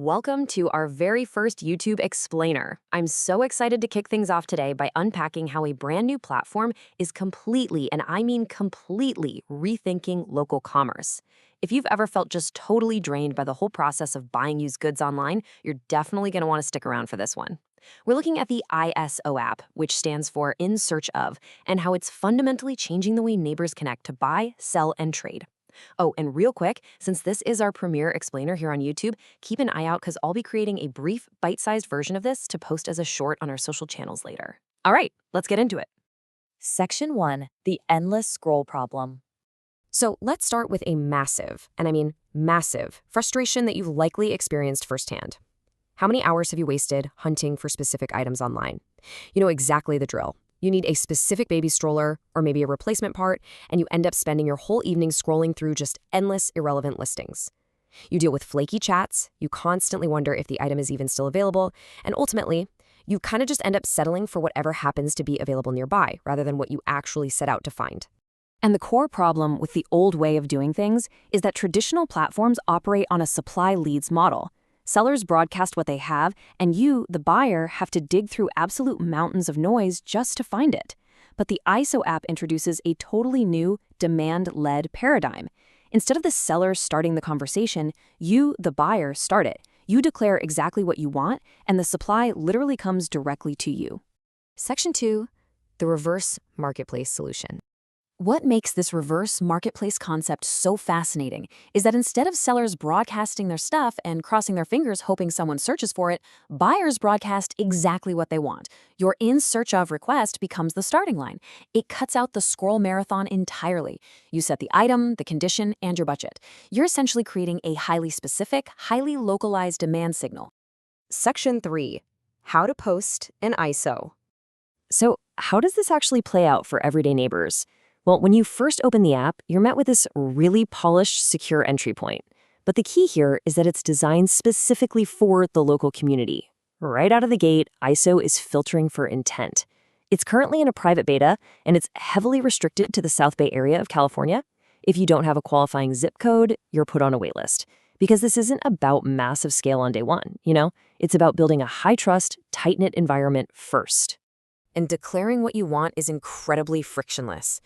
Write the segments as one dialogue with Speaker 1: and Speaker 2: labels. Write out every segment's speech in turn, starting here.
Speaker 1: Welcome to our very first YouTube explainer. I'm so excited to kick things off today by unpacking how a brand new platform is completely, and I mean completely, rethinking local commerce. If you've ever felt just totally drained by the whole process of buying used goods online, you're definitely going to want to stick around for this one. We're looking at the ISO app, which stands for In Search Of, and how it's fundamentally changing the way neighbors connect to buy, sell, and trade. Oh, and real quick, since this is our premiere explainer here on YouTube, keep an eye out because I'll be creating a brief, bite-sized version of this to post as a short on our social channels later. All right, let's get into it.
Speaker 2: Section 1. The Endless Scroll Problem.
Speaker 1: So let's start with a massive, and I mean massive, frustration that you've likely experienced firsthand. How many hours have you wasted hunting for specific items online? You know exactly the drill. You need a specific baby stroller or maybe a replacement part, and you end up spending your whole evening scrolling through just endless, irrelevant listings. You deal with flaky chats, you constantly wonder if the item is even still available, and ultimately, you kind of just end up settling for whatever happens to be available nearby rather than what you actually set out to find. And the core problem with the old way of doing things is that traditional platforms operate on a supply leads model. Sellers broadcast what they have, and you, the buyer, have to dig through absolute mountains of noise just to find it. But the ISO app introduces a totally new, demand-led paradigm. Instead of the seller starting the conversation, you, the buyer, start it. You declare exactly what you want, and the supply literally comes directly to you. Section 2, the reverse marketplace solution. What makes this reverse marketplace concept so fascinating is that instead of sellers broadcasting their stuff and crossing their fingers hoping someone searches for it, buyers broadcast exactly what they want. Your in search of request becomes the starting line. It cuts out the scroll marathon entirely. You set the item, the condition, and your budget. You're essentially creating a highly specific, highly localized demand signal. Section 3. How to post an ISO. So, how does this actually play out for everyday neighbors? Well, when you first open the app, you're met with this really polished, secure entry point. But the key here is that it's designed specifically for the local community. Right out of the gate, ISO is filtering for intent. It's currently in a private beta, and it's heavily restricted to the South Bay area of California. If you don't have a qualifying zip code, you're put on a waitlist. Because this isn't about massive scale on day one, It's about building a high-trust, tight-knit environment first. And declaring what you want is incredibly frictionless.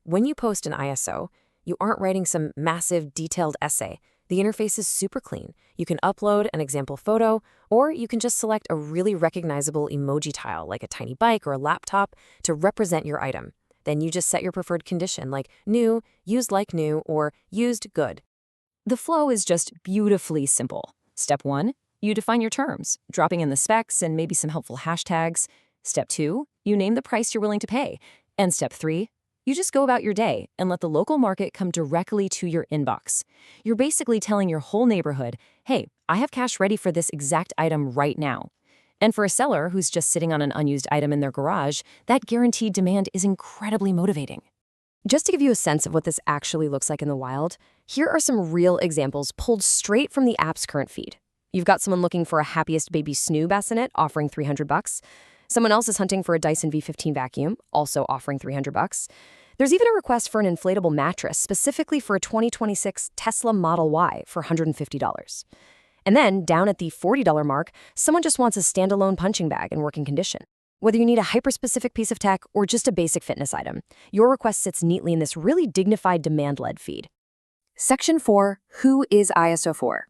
Speaker 1: When you post an ISO, you aren't writing some massive, detailed essay. The interface is super clean. You can upload an example photo, or you can just select a really recognizable emoji tile, like a tiny bike or a laptop, to represent your item. Then you just set your preferred condition, like new, used like new, or used good. The flow is just beautifully simple. Step 1, you define your terms, dropping in the specs and maybe some helpful hashtags. Step 2, you name the price you're willing to pay. And step 3, you just go about your day and let the local market come directly to your inbox. You're basically telling your whole neighborhood, hey, I have cash ready for this exact item right now. And for a seller who's just sitting on an unused item in their garage, that guaranteed demand is incredibly motivating. Just to give you a sense of what this actually looks like in the wild, here are some real examples pulled straight from the app's current feed. You've got someone looking for a Happiest Baby Snoo bassinet offering $300. Someone else is hunting for a Dyson V15 vacuum, also offering $300. There's even a request for an inflatable mattress specifically for a 2026 Tesla Model Y for $150. And then, down at the $40 mark, someone just wants a standalone punching bag in working condition. Whether you need a hyper-specific piece of tech or just a basic fitness item, your request sits neatly in this really dignified demand-led feed. Section 4, Who is ISO for?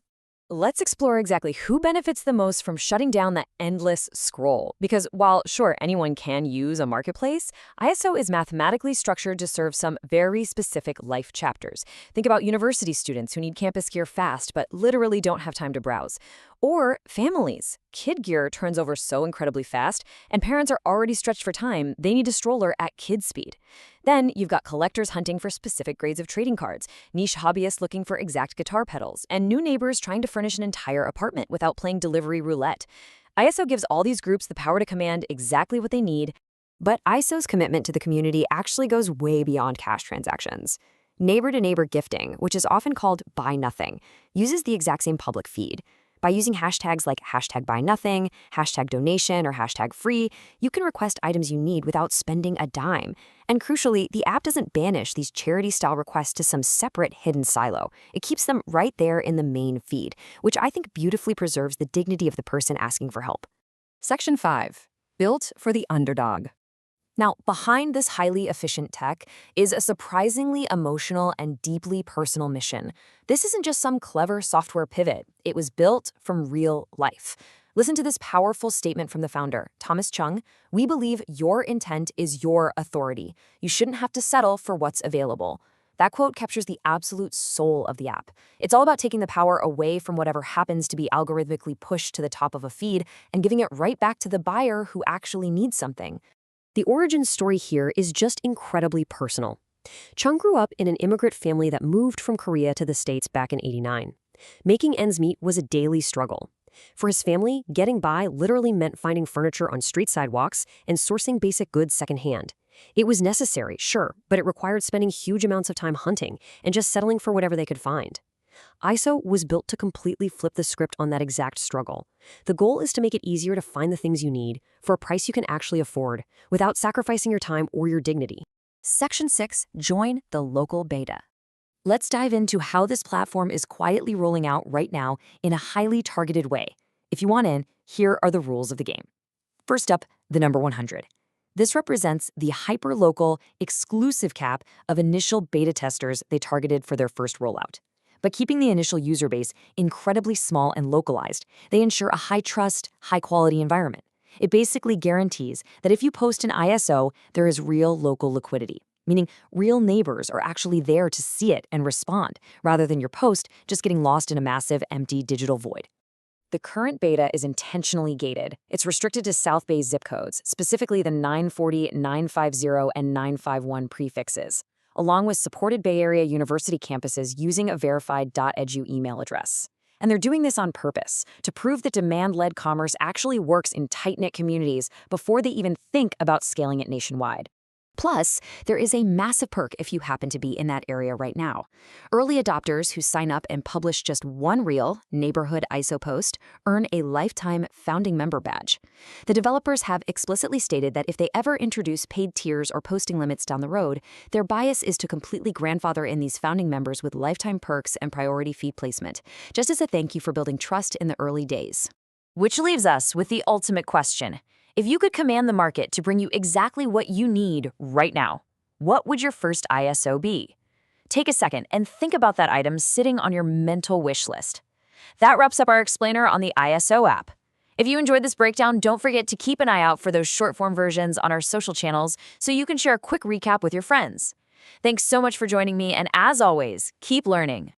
Speaker 1: Let's explore exactly who benefits the most from shutting down that endless scroll. Because while, sure, anyone can use a marketplace, ISO is mathematically structured to serve some very specific life chapters. Think about university students who need campus gear fast but literally don't have time to browse. Or families. Kid gear turns over so incredibly fast, and parents are already stretched for time, they need a stroller at kid speed. Then you've got collectors hunting for specific grades of trading cards, niche hobbyists looking for exact guitar pedals, and new neighbors trying to furnish an entire apartment without playing delivery roulette. ISO gives all these groups the power to command exactly what they need, but ISO's commitment to the community actually goes way beyond cash transactions. Neighbor-to-neighbor gifting, which is often called buy nothing, uses the exact same public feed. By using hashtags like #BuyNothing, #donation, or #free, you can request items you need without spending a dime. And crucially, the app doesn't banish these charity-style requests to some separate hidden silo. It keeps them right there in the main feed, which I think beautifully preserves the dignity of the person asking for help.
Speaker 2: Section 5. Built for the underdog.
Speaker 1: Now, behind this highly efficient tech is a surprisingly emotional and deeply personal mission. This isn't just some clever software pivot. It was built from real life. Listen to this powerful statement from the founder, Thomas Chung. "We believe your intent is your authority. You shouldn't have to settle for what's available." That quote captures the absolute soul of the app. It's all about taking the power away from whatever happens to be algorithmically pushed to the top of a feed and giving it right back to the buyer who actually needs something. The origin story here is just incredibly personal. Chung grew up in an immigrant family that moved from Korea to the States back in '89. Making ends meet was a daily struggle. For his family, getting by literally meant finding furniture on street sidewalks and sourcing basic goods secondhand. It was necessary, sure, but it required spending huge amounts of time hunting and just settling for whatever they could find. ISO was built to completely flip the script on that exact struggle. The goal is to make it easier to find the things you need for a price you can actually afford without sacrificing your time or your dignity.
Speaker 2: Section 6. Join the local beta.
Speaker 1: Let's dive into how this platform is quietly rolling out right now in a highly targeted way. If you want in, here are the rules of the game. First up, the number 100. This represents the hyper-local, exclusive cap of initial beta testers they targeted for their first rollout. By keeping the initial user base incredibly small and localized, they ensure a high-trust, high-quality environment. It basically guarantees that if you post an ISO, there is real local liquidity, meaning real neighbors are actually there to see it and respond, rather than your post just getting lost in a massive, empty digital void. The current beta is intentionally gated. It's restricted to South Bay zip codes, specifically the 940, 950, and 951 prefixes, along with supported Bay Area university campuses using a verified .edu email address. And they're doing this on purpose, to prove that demand-led commerce actually works in tight-knit communities before they even think about scaling it nationwide. Plus, there is a massive perk if you happen to be in that area right now. Early adopters who sign up and publish just one real neighborhood ISO post earn a lifetime founding member badge. The developers have explicitly stated that if they ever introduce paid tiers or posting limits down the road, their bias is to completely grandfather in these founding members with lifetime perks and priority feed placement, just as a thank you for building trust in the early days. Which leaves us with the ultimate question. If you could command the market to bring you exactly what you need right now, what would your first ISO be? Take a second and think about that item sitting on your mental wish list. That wraps up our explainer on the ISO app. If you enjoyed this breakdown, don't forget to keep an eye out for those short-form versions on our social channels so you can share a quick recap with your friends. Thanks so much for joining me, and as always, keep learning.